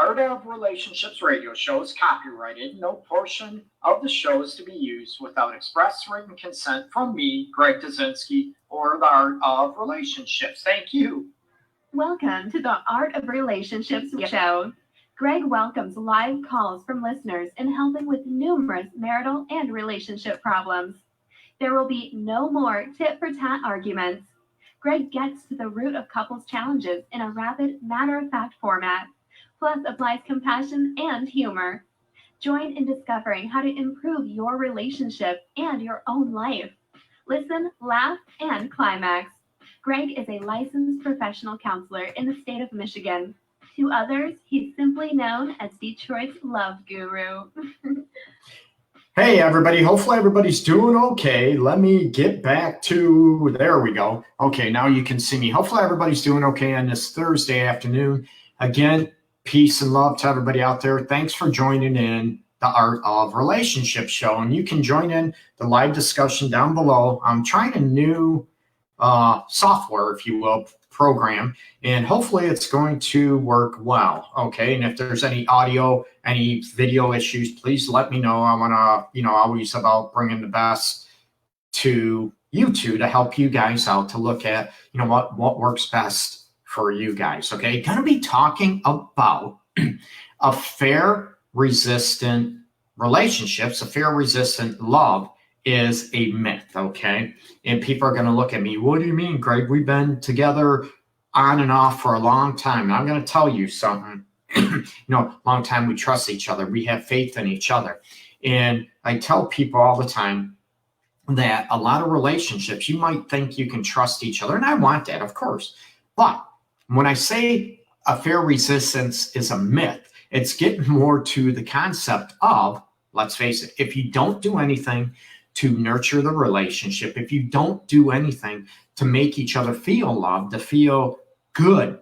Art of Relationships radio show is copyrighted. No portion of the show is to be used without express written consent from me, Greg Dudzinski, or the Art of Relationships. Thank you. Welcome to the Art of Relationships show. Greg welcomes live calls from listeners in helping with numerous marital and relationship problems. There will be no more tit-for-tat arguments. Greg gets to the root of couples' challenges in a rapid, matter-of-fact format, plus applies compassion and humor. Join in discovering how to improve your relationship and your own life. Listen, laugh, and climax. Greg is a licensed professional counselor in the state of Michigan. To others, he's simply known as Detroit's Love Guru. Hey, everybody. Hopefully everybody's doing okay. Let me get back to, there we go. Okay, now you can see me. Hopefully everybody's doing okay on this Thursday afternoon. Again, peace and love to everybody out there. Thanks for joining in the Art of Relationships show. And you can join in the live discussion down below. I'm trying a new software, if you will, program, and hopefully it's going to work well. Okay, and if there's any audio, any video issues, please let me know. I want to, always about bringing the best to you two to help you guys out to look at, what works best for you guys. Okay, going to be talking about affair-resistant relationships, affair-resistant love is a myth, okay? And people are going to look at me, what do you mean, Greg? We've been together on and off for a long time. And I'm going to tell you something. Long time we trust each other. We have faith in each other. And I tell people all the time that a lot of relationships, you might think you can trust each other. And I want that, of course. But when I say affair resistance is a myth, it's getting more to the concept of, let's face it, if you don't do anything to nurture the relationship, if you don't do anything to make each other feel loved, to feel good,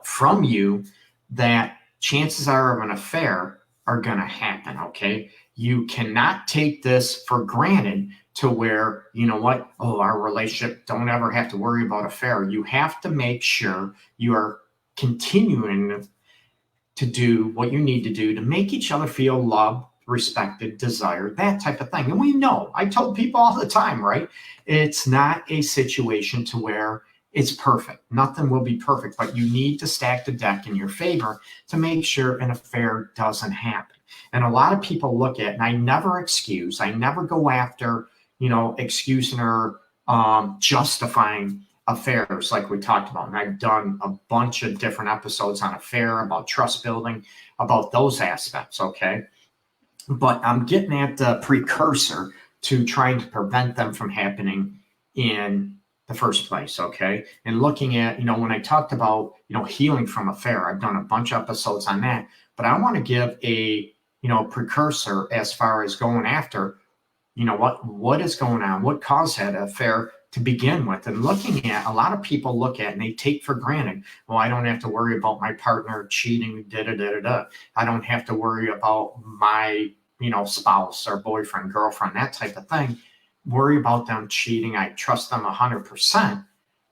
from you, that chances are of an affair are going to happen, okay? You cannot take this for granted to where, our relationship, don't ever have to worry about affair. You have to make sure you are continuing to do what you need to do to make each other feel loved, respected, desired, that type of thing. And we know, I told people all the time, right? It's not a situation to where it's perfect. Nothing will be perfect, but you need to stack the deck in your favor to make sure an affair doesn't happen. And a lot of people look at, and I never excuse, I never go after, excusing or justifying affairs like we talked about. And I've done a bunch of different episodes on affair, about trust building, about those aspects, okay? But I'm getting at the precursor to trying to prevent them from happening in the first place, okay? And looking at, when I talked about, healing from affair, I've done a bunch of episodes on that, but I want to give a, precursor as far as going after, what is going on, what caused that affair to begin with. And looking at, a lot of people look at and they take for granted, well, I don't have to worry about my partner cheating, I don't have to worry about my, spouse or boyfriend, girlfriend, that type of thing. Worry about them cheating. I trust them 100%.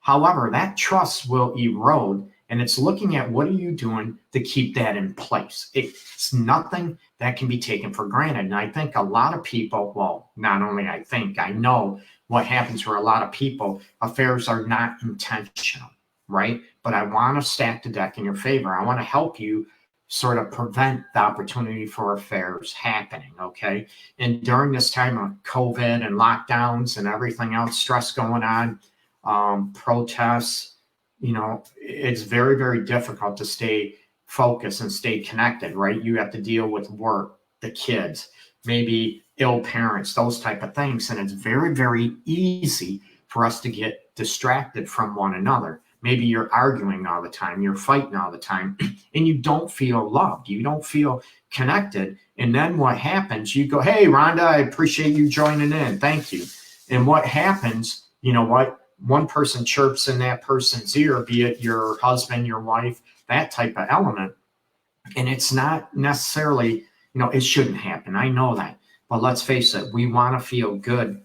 However, that trust will erode, and it's looking at what are you doing to keep that in place. It's nothing that can be taken for granted. And I think a lot of people, well, not only I think, I know what happens for a lot of people, affairs are not intentional, right? But I want to stack the deck in your favor. I want to help you sort of prevent the opportunity for affairs happening, okay? And during this time of COVID and lockdowns and everything else, stress going on, protests, it's very, very difficult to stay focused and stay connected, right? You have to deal with work, the kids, maybe ill parents, those type of things. And it's very, very easy for us to get distracted from one another. Maybe you're arguing all the time, you're fighting all the time, and you don't feel loved. You don't feel connected. And then what happens? You go, hey, Rhonda, I appreciate you joining in. Thank you. And what happens, one person chirps in that person's ear, be it your husband, your wife, that type of element. And it's not necessarily, it shouldn't happen. I know that. But let's face it, we want to feel good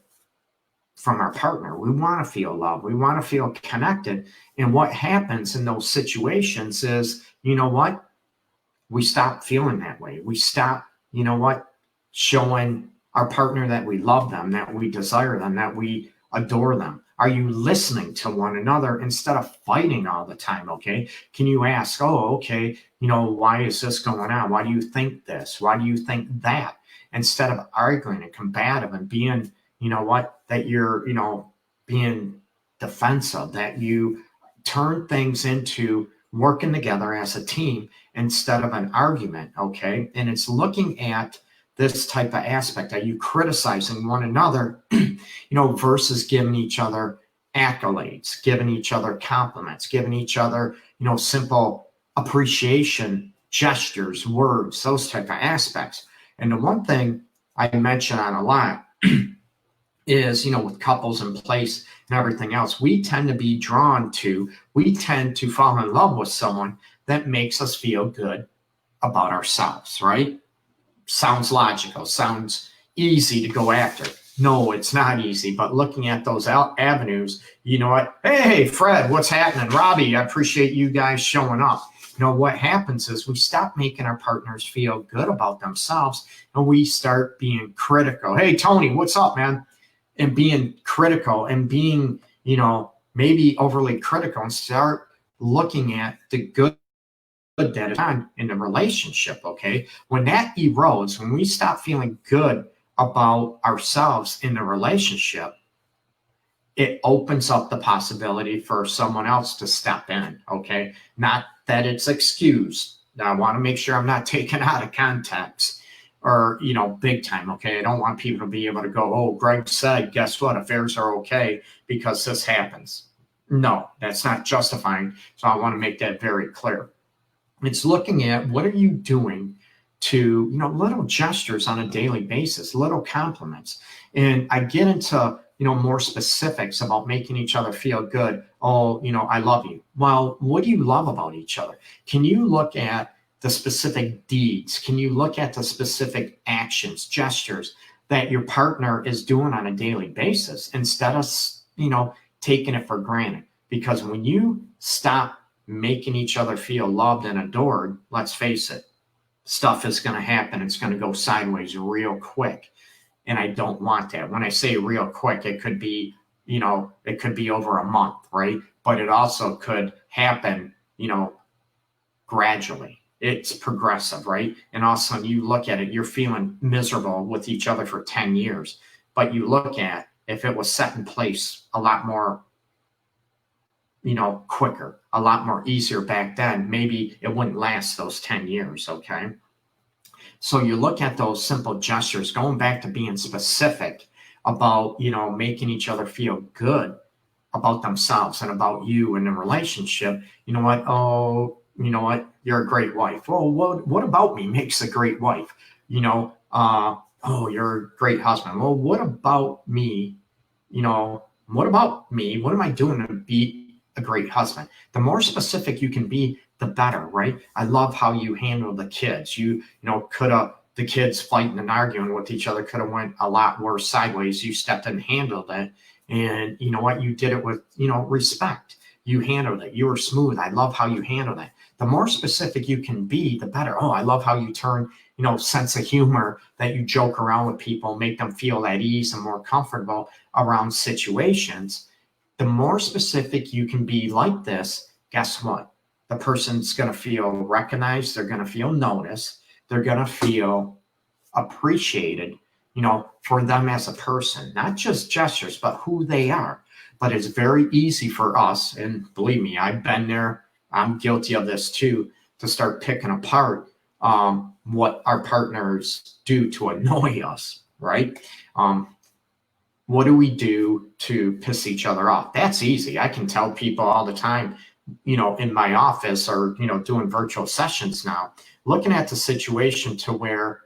from our partner. We want to feel loved. We want to feel connected. And what happens in those situations is, we stop feeling that way. We stop, showing our partner that we love them, that we desire them, that we adore them. Are you listening to one another instead of fighting all the time? Okay. Can you ask, oh, okay, why is this going on? Why do you think this? Why do you think that? Instead of arguing and combative and being, that you're, being defensive, that you turn things into working together as a team instead of an argument. Okay. And it's looking at this type of aspect. Are you criticizing one another, versus giving each other accolades, giving each other compliments, giving each other, simple appreciation, gestures, words, those type of aspects. And the one thing I mention on a lot is, with couples in place and everything else, we tend to fall in love with someone that makes us feel good about ourselves, right? Sounds logical, sounds easy to go after. No, it's not easy, but looking at those avenues, you know what? Hey, Fred, what's happening? Robbie, I appreciate you guys showing up. What happens is we stop making our partners feel good about themselves and we start being critical. Hey, Tony, what's up, man? And being critical and being, maybe overly critical, and start looking at the good that is on in the relationship. Okay. When that erodes, when we stop feeling good about ourselves in the relationship, it opens up the possibility for someone else to step in. Okay. Not that it's excused. Now, I want to make sure I'm not taken out of context or, big time. Okay. I don't want people to be able to go, oh, Greg said, guess what? Affairs are okay because this happens. No, that's not justifying. So I want to make that very clear. It's looking at what are you doing to, little gestures on a daily basis, little compliments. And I get into, more specifics about making each other feel good. Oh, I love you. Well, what do you love about each other? Can you look at the specific deeds? Can you look at the specific actions, gestures that your partner is doing on a daily basis instead of, taking it for granted? Because when you stop making each other feel loved and adored, let's face it, stuff is going to happen. It's going to go sideways real quick. And I don't want that. When I say real quick, it could be, it could be over a month, right? But it also could happen, gradually. It's progressive, right? And all of a sudden you look at it, you're feeling miserable with each other for 10 years. But you look at if it was set in place a lot more, quicker, a lot more easier back then, maybe it wouldn't last those 10 years. Okay. So you look at those simple gestures, going back to being specific about, making each other feel good about themselves and about you in a relationship. You know what? Oh, you're a great wife. Oh, what about me makes a great wife? Oh, you're a great husband. Well, what about me? What about me? What am I doing to be a great husband? The more specific you can be, the better, right? I love how you handle the kids. The kids fighting and arguing with each other could have went a lot worse sideways. You stepped in and handled it. And you know what? You did it with, respect. You handled it. You were smooth. I love how you handled it. The more specific you can be, the better. Oh, I love how you turn, sense of humor, that you joke around with people, make them feel at ease and more comfortable around situations. The more specific you can be like this, guess what? The person's going to feel recognized. They're going to feel noticed. They're going to feel appreciated, for them as a person, not just gestures, but who they are. But it's very easy for us, and believe me, I've been there. I'm guilty of this too, to start picking apart what our partners do to annoy us, right? What do we do to piss each other off? That's easy. I can tell people all the time, in my office or, doing virtual sessions now, looking at the situation to where,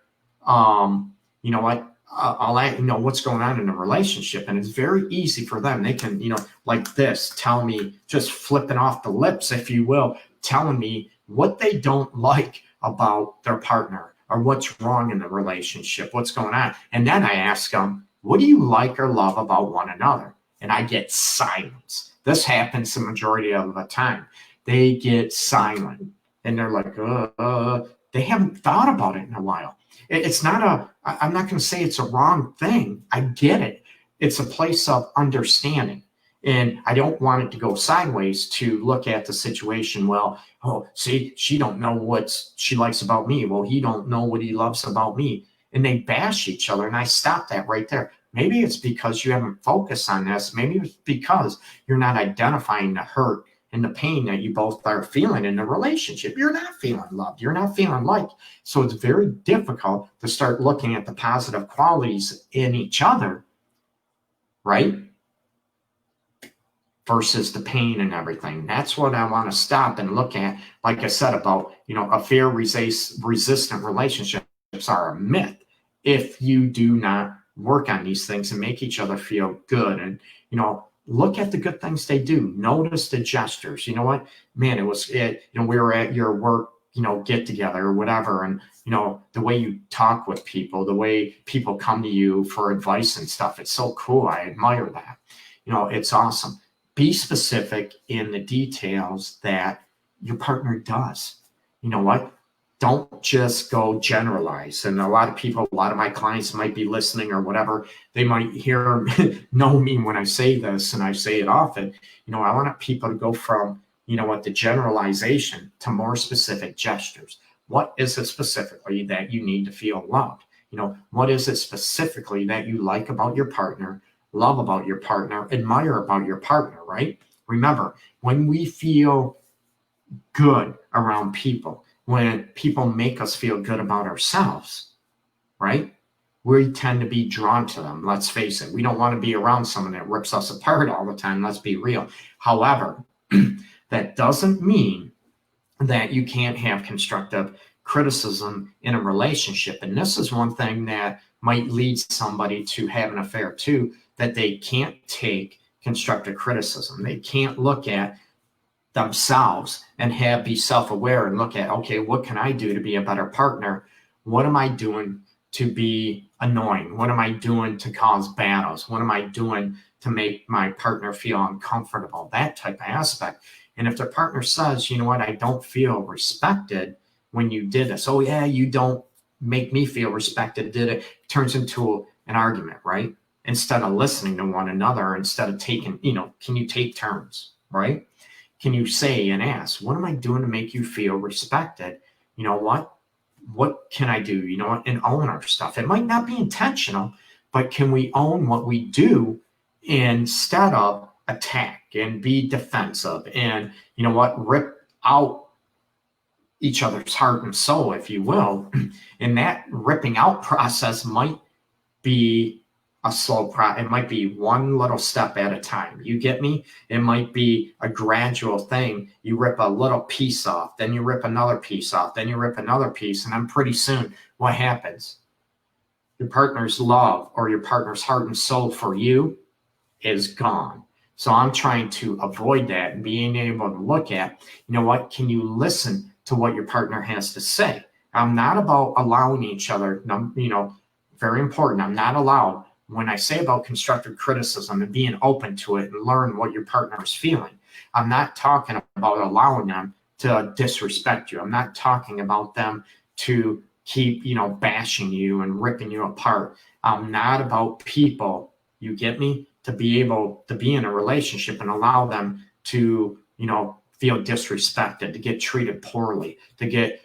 I'll let you know what's going on in a relationship. And it's very easy for them. They can, like this, tell me, just flipping off the lips, if you will, telling me what they don't like about their partner or what's wrong in the relationship, what's going on. And then I ask them, what do you like or love about one another? And I get silence. This happens the majority of the time. They get silent and they're like, they haven't thought about it in a while. It's not I'm not going to say it's a wrong thing. I get it. It's a place of understanding. And I don't want it to go sideways to look at the situation. Well, oh, see, she don't know what she likes about me. Well, he don't know what he loves about me. And they bash each other. And I stop that right there. Maybe it's because you haven't focused on this. Maybe it's because you're not identifying the hurt and the pain that you both are feeling in the relationship. You're not feeling loved. You're not feeling liked. So it's very difficult to start looking at the positive qualities in each other, right? Versus the pain and everything. That's what I want to stop and look at. Like I said about, a fear resistant relationships are a myth if you do not work on these things and make each other feel good. And, look at the good things they do. Notice the gestures. You know what, man, we were at your work, get together or whatever. And, the way you talk with people, the way people come to you for advice and stuff. It's so cool. I admire that. It's awesome. Be specific in the details that your partner does. You know what? Don't just go generalize. And a lot of my clients might be listening or whatever. They might know me when I say this, and I say it often. I want people to go from, the generalization to more specific gestures. What is it specifically that you need to feel loved? What is it specifically that you like about your partner, love about your partner, admire about your partner, right? Remember, when we feel good around people, when people make us feel good about ourselves, right? We tend to be drawn to them. Let's face it. We don't want to be around someone that rips us apart all the time. Let's be real. However, that doesn't mean that you can't have constructive criticism in a relationship. And this is one thing that might lead somebody to have an affair too, that they can't take constructive criticism. They can't look at themselves and be self-aware and look at, okay, what can I do to be a better partner? What am I doing to be annoying? What am I doing to cause battles? What am I doing to make my partner feel uncomfortable? That type of aspect. And if their partner says, you know what, I don't feel respected when you did this. Oh yeah, you don't make me feel respected, did it? Turns into an argument, right? Instead of listening to one another, instead of taking, can you take turns, right? Can you say and ask, what am I doing to make you feel respected? You know what? What can I do? And own our stuff. It might not be intentional, but can we own what we do instead of attack and be defensive and, rip out each other's heart and soul, if you will. And that ripping out process might be a slow it might be one little step at a time. You get me? It might be a gradual thing. You rip a little piece off, then you rip another piece off, then you rip another piece, and then pretty soon, what happens? Your partner's love or your partner's heart and soul for you is gone. So I'm trying to avoid that and being able to look at, what, can you listen to what your partner has to say? I'm not about allowing each other, very important. I'm not allowed. When I say about constructive criticism and being open to it and learn what your partner is feeling, I'm not talking about allowing them to disrespect you. I'm not talking about them to keep, bashing you and ripping you apart. I'm not about people, you get me, to be able to be in a relationship and allow them to, feel disrespected, to get treated poorly, to get,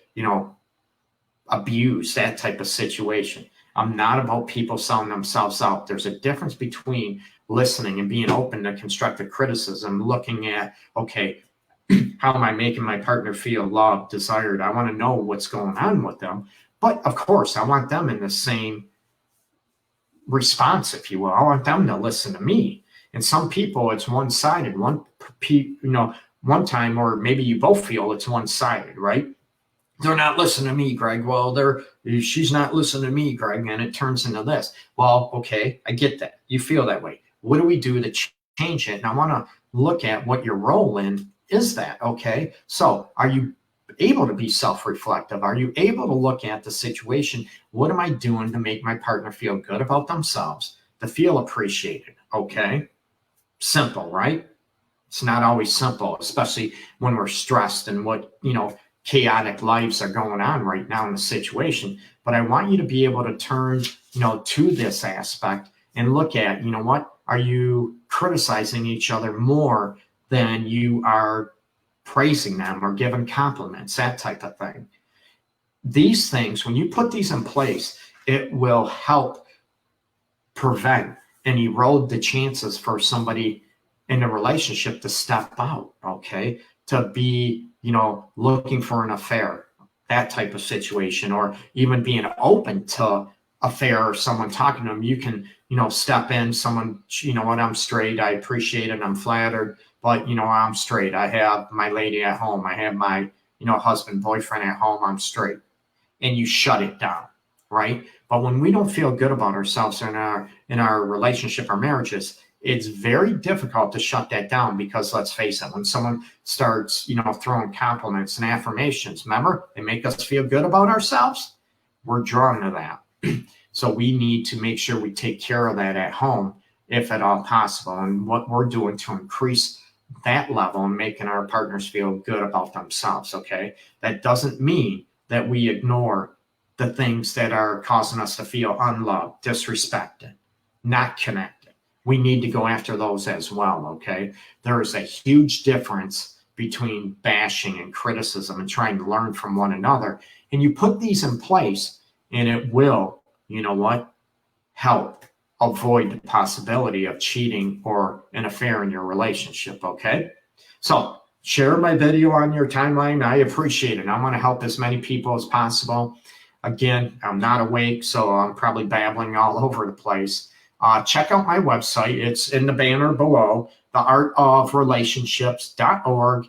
abused, that type of situation. I'm not about people selling themselves out. There's a difference between listening and being open to constructive criticism, looking at, okay, how am I making my partner feel loved, desired? I want to know what's going on with them. But of course, I want them in the same response, if you will. I want them to listen to me. And some people, it's one-sided. One time, or maybe you both feel it's one-sided, right? They're not listening to me, Greg. Well, she's not listening to me, Greg, and it turns into this. Well, okay, I get that. You feel that way. What do we do to change it? And I want to look at what your role in is that, okay? So are you able to be self-reflective? Are you able to look at the situation? What am I doing to make my partner feel good about themselves, to feel appreciated, okay? Simple, right? It's not always simple, especially when we're stressed and what, chaotic lives are going on right now in the situation. But I want you to be able to turn, to this aspect and look at, what are you criticizing each other more than you are praising them or giving compliments, that type of thing. These things, when you put these in place, it will help prevent and erode the chances for somebody in a relationship to step out, okay? To be, looking for an affair, that type of situation, or even being open to affair or someone talking to them. You can, step in, someone, what, I'm straight, I appreciate it, I'm flattered, but, I'm straight. I have my lady at home. I have my, husband, boyfriend at home. I'm straight. And you shut it down, right? But when we don't feel good about ourselves in our relationship or marriages, it's very difficult to shut that down, because let's face it, when someone starts, throwing compliments and affirmations, remember, they make us feel good about ourselves. We're drawn to that. So we need to make sure we take care of that at home, if at all possible. And what we're doing to increase that level and making our partners feel good about themselves, okay? That doesn't mean that we ignore the things that are causing us to feel unloved, disrespected, not connected. We need to go after those as well, okay? There is a huge difference between bashing and criticism and trying to learn from one another. And you put these in place, and it will, help avoid the possibility of cheating or an affair in your relationship, okay? So share my video on your timeline. I appreciate it. I want to help as many people as possible. Again, I'm not awake, so I'm probably babbling all over the place. Check out my website. It's in the banner below, theartofrelationships.org.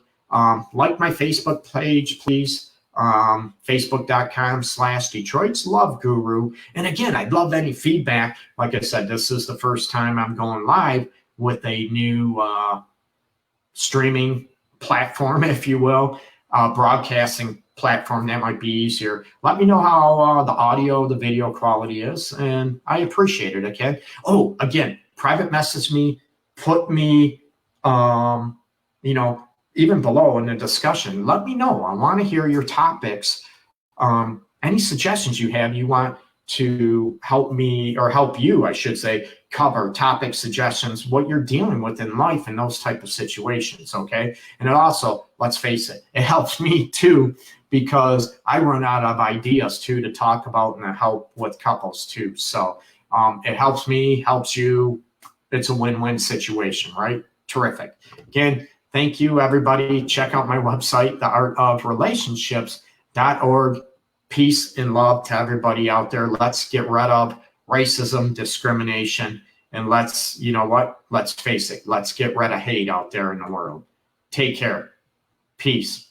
Like my Facebook page, please. Facebook.com/Detroit's Love Guru. And again, I'd love any feedback. Like I said, this is the first time I'm going live with a new streaming platform, if you will, broadcasting platform. That might be easier. Let me know how the audio, the video quality is, and I appreciate it. Okay. Oh, again, private message me, put me, even below in the discussion. Let me know. I want to hear your topics. Any suggestions you have, you want to help me, or help you, I should say, cover, topic suggestions, what you're dealing with in life in those type of situations, okay? And it also, let's face it, it helps me too, because I run out of ideas too to talk about and to help with couples too. So it helps me, helps you. It's a win-win situation, right? Terrific. Again, thank you, everybody. Check out my website, theartofrelationships.org. Peace and love to everybody out there. Let's get rid of racism, discrimination, and let's face it, let's get rid of hate out there in the world. Take care. Peace.